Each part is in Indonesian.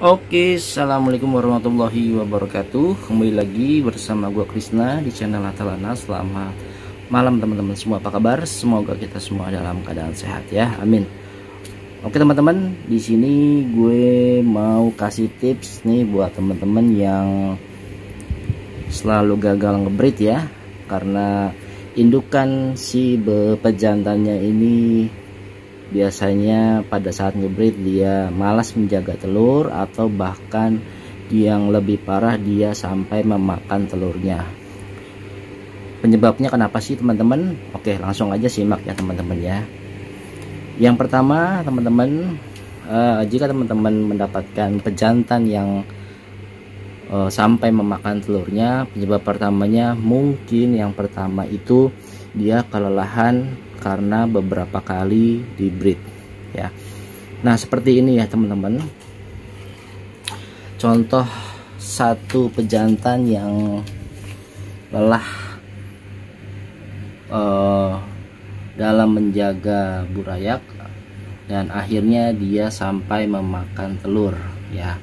Oke, assalamualaikum warahmatullahi wabarakatuh. Kembali lagi bersama gua Krisna di channel Atalana. Selamat malam teman-teman semua. Apa kabar? Semoga kita semua dalam keadaan sehat ya. Amin. Oke teman-teman, di sini gue mau kasih tips nih buat teman-teman yang selalu gagal ngebreed ya. Karena indukan si pejantannya ini biasanya pada saat ngebreed dia malas menjaga telur, atau bahkan yang lebih parah dia sampai memakan telurnya. Penyebabnya kenapa sih teman-teman? Oke, langsung aja simak ya teman-teman ya. Yang pertama teman-teman, jika teman-teman mendapatkan pejantan yang sampai memakan telurnya, penyebab pertamanya mungkin yang pertama itu dia kelelahan karena beberapa kali di breed ya. Nah seperti ini ya teman-teman, contoh satu pejantan yang lelah dalam menjaga burayak dan akhirnya dia sampai memakan telur ya.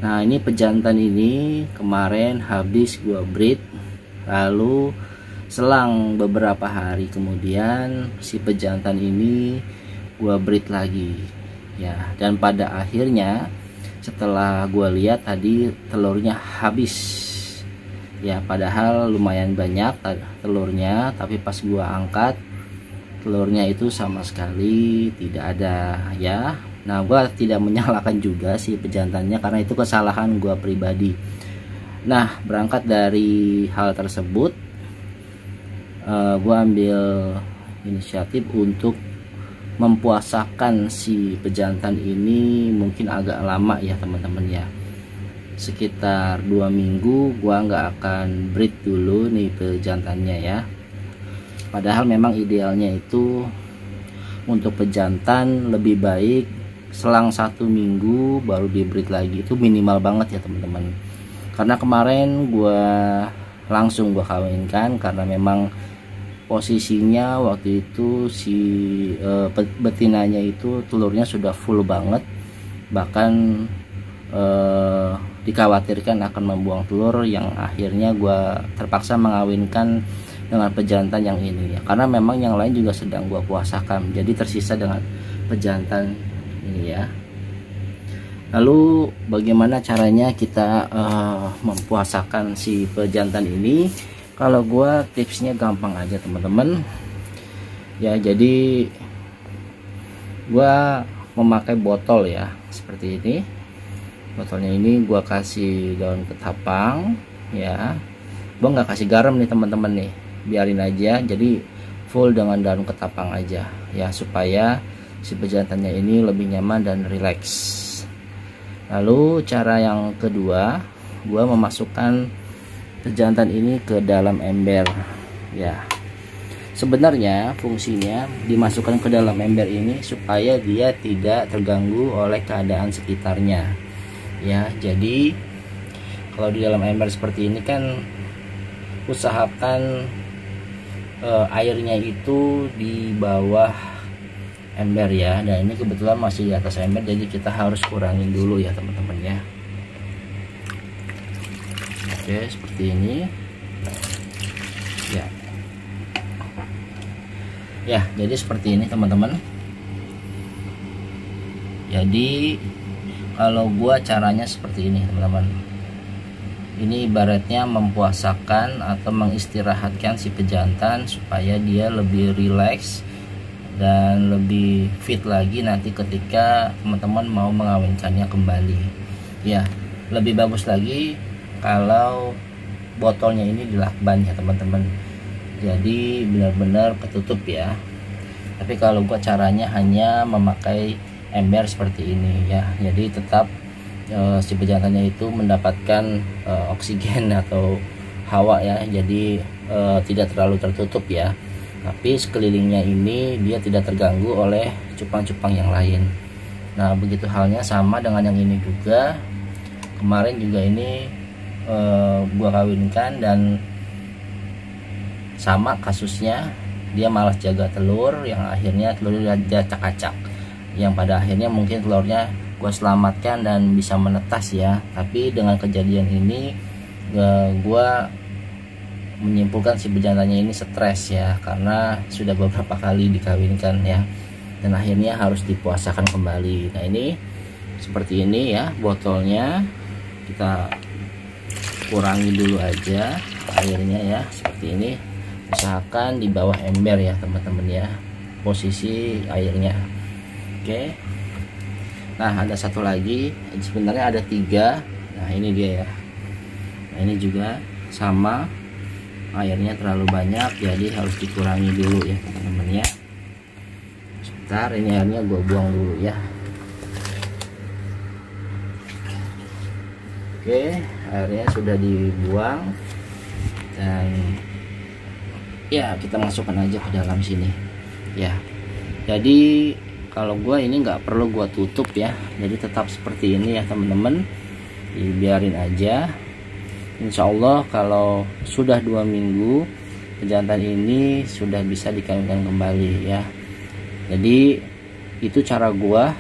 Nah ini pejantan ini kemarin habis gua breed, lalu selang beberapa hari kemudian si pejantan ini gua breed lagi ya, dan pada akhirnya setelah gua lihat tadi telurnya habis ya, padahal lumayan banyak telurnya, tapi pas gua angkat telurnya itu sama sekali tidak ada ya. Nah gua tidak menyalahkan juga si pejantannya karena itu kesalahan gua pribadi. Nah berangkat dari hal tersebut, gue ambil inisiatif untuk mempuasakan si pejantan ini. Mungkin agak lama ya teman-teman ya, sekitar 2 minggu gue nggak akan breed dulu nih pejantannya ya. Padahal memang idealnya itu untuk pejantan lebih baik selang 1 minggu baru di breed lagi, itu minimal banget ya teman-teman. Karena kemarin gue langsung kawinkan karena memang posisinya waktu itu si betinanya itu telurnya sudah full banget, bahkan dikhawatirkan akan membuang telur, yang akhirnya gua terpaksa mengawinkan dengan pejantan yang ini ya, karena memang yang lain juga sedang gua puasakan, jadi tersisa dengan pejantan ini ya. Lalu bagaimana caranya kita mempuasakan si pejantan ini? Kalau gua tipsnya gampang aja teman-teman ya. Jadi gua memakai botol ya seperti ini. Botolnya ini gua kasih daun ketapang ya. Gua nggak kasih garam nih teman-teman nih, biarin aja, jadi full dengan daun ketapang aja ya, supaya si pejantannya ini lebih nyaman dan rileks. Lalu cara yang kedua, gua memasukkan pejantan ini ke dalam ember ya. Sebenarnya fungsinya dimasukkan ke dalam ember ini supaya dia tidak terganggu oleh keadaan sekitarnya ya. Jadi kalau di dalam ember seperti ini kan usahakan airnya itu di bawah ember ya, dan ini kebetulan masih di atas ember, jadi kita harus kurangin dulu ya teman-teman ya. Oke seperti ini ya, jadi seperti ini teman-teman. Jadi kalau gua caranya seperti ini teman-teman, ini ibaratnya mempuasakan atau mengistirahatkan si pejantan supaya dia lebih rileks dan lebih fit lagi nanti ketika teman-teman mau mengawinkannya kembali ya. Lebih bagus lagi kalau botolnya ini dilakban ya teman-teman, jadi benar-benar ketutup ya. Tapi kalau gua caranya hanya memakai ember seperti ini ya, jadi tetap si pejantannya itu mendapatkan oksigen atau hawa ya, jadi tidak terlalu tertutup ya, tapi sekelilingnya ini dia tidak terganggu oleh cupang-cupang yang lain. Nah begitu halnya sama dengan yang ini juga. Kemarin juga ini gua kawinkan dan sama kasusnya, dia malas jaga telur, yang akhirnya telurnya dia acak-acak, yang pada akhirnya mungkin telurnya gue selamatkan dan bisa menetas ya. Tapi dengan kejadian ini gue menyimpulkan si bejantannya ini stres ya, karena sudah beberapa kali dikawinkan ya, dan akhirnya harus dipuasakan kembali. Nah ini seperti ini ya botolnya, kita kurangi dulu aja airnya ya, seperti ini. Usahakan di bawah ember ya teman-teman ya, posisi airnya. Oke. Nah ada satu lagi, sebenarnya ada 3. Nah ini dia ya. Nah ini juga sama, airnya terlalu banyak, jadi harus dikurangi dulu ya teman-teman ya. Sebentar, ini airnya gue buang dulu ya. Oke, airnya sudah dibuang, dan ya kita masukkan aja ke dalam sini ya. Jadi kalau gua ini nggak perlu gua tutup ya, jadi tetap seperti ini ya teman-teman, dibiarin aja. Insya Allah kalau sudah 2 minggu pejantan ini sudah bisa dikawinkan kembali ya. Jadi itu cara gua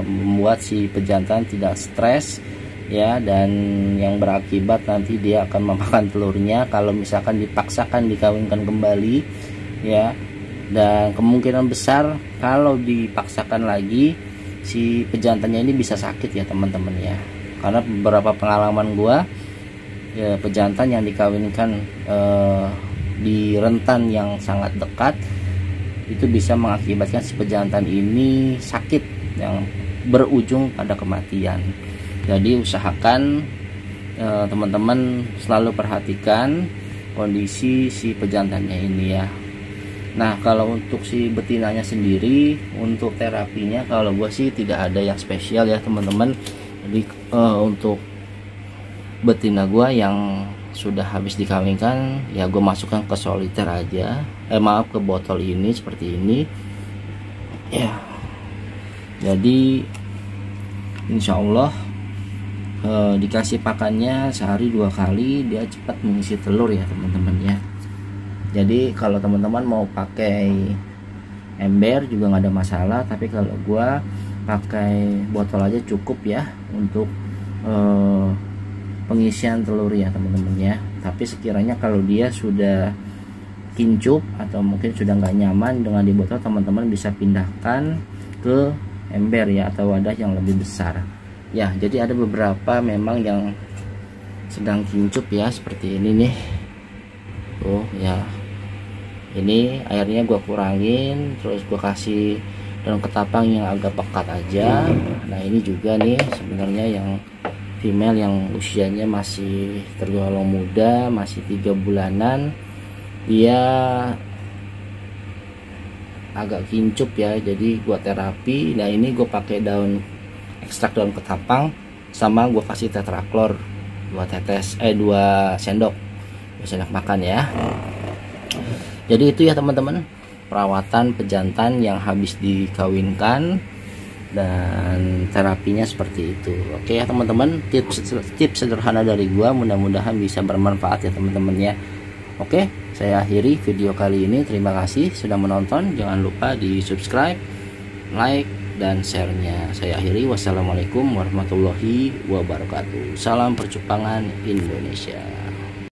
membuat si pejantan tidak stres ya, dan yang berakibat nanti dia akan memakan telurnya kalau misalkan dipaksakan dikawinkan kembali ya. Dan kemungkinan besar kalau dipaksakan lagi si pejantannya ini bisa sakit ya teman-teman ya, karena beberapa pengalaman gua ya, pejantan yang dikawinkan di rentan yang sangat dekat itu bisa mengakibatkan si pejantan ini sakit yang berujung pada kematian. Jadi usahakan teman-teman selalu perhatikan kondisi si pejantannya ini ya. Nah kalau untuk si betinanya sendiri, untuk terapinya kalau gue sih tidak ada yang spesial ya teman-teman. Jadi untuk betina gue yang sudah habis dikawinkan ya, gue masukkan ke soliter aja, maaf ke botol ini seperti ini ya. Jadi insya Allah dikasih pakannya sehari 2 kali dia cepat mengisi telur ya teman-teman ya. Jadi kalau teman-teman mau pakai ember juga nggak ada masalah, tapi kalau gua pakai botol aja cukup ya untuk pengisian telur ya teman-teman ya. Tapi sekiranya kalau dia sudah kincup atau mungkin sudah nggak nyaman dengan di botol, teman-teman bisa pindahkan ke ember ya, atau wadah yang lebih besar ya. Jadi ada beberapa memang yang sedang kincup ya, seperti ini nih. Oh ya, ini airnya gua kurangin, terus gua kasih daun ketapang yang agak pekat aja. Nah ini juga nih sebenarnya yang female yang usianya masih tergolong muda, masih 3 bulanan, dia agak kincup ya, jadi gua terapi. Nah ini gua pakai daun ekstrak daun ketapang, sama gua kasih tetraklor 2 sendok makan ya. Jadi itu ya teman-teman, perawatan pejantan yang habis dikawinkan dan terapinya seperti itu. Oke ya teman-teman, tips sederhana dari gua, mudah-mudahan bisa bermanfaat ya teman-teman ya. Oke, saya akhiri video kali ini. Terima kasih sudah menonton. Jangan lupa di subscribe, like, dan share-nya. Saya akhiri. Wassalamualaikum warahmatullahi wabarakatuh. Salam percupangan Indonesia.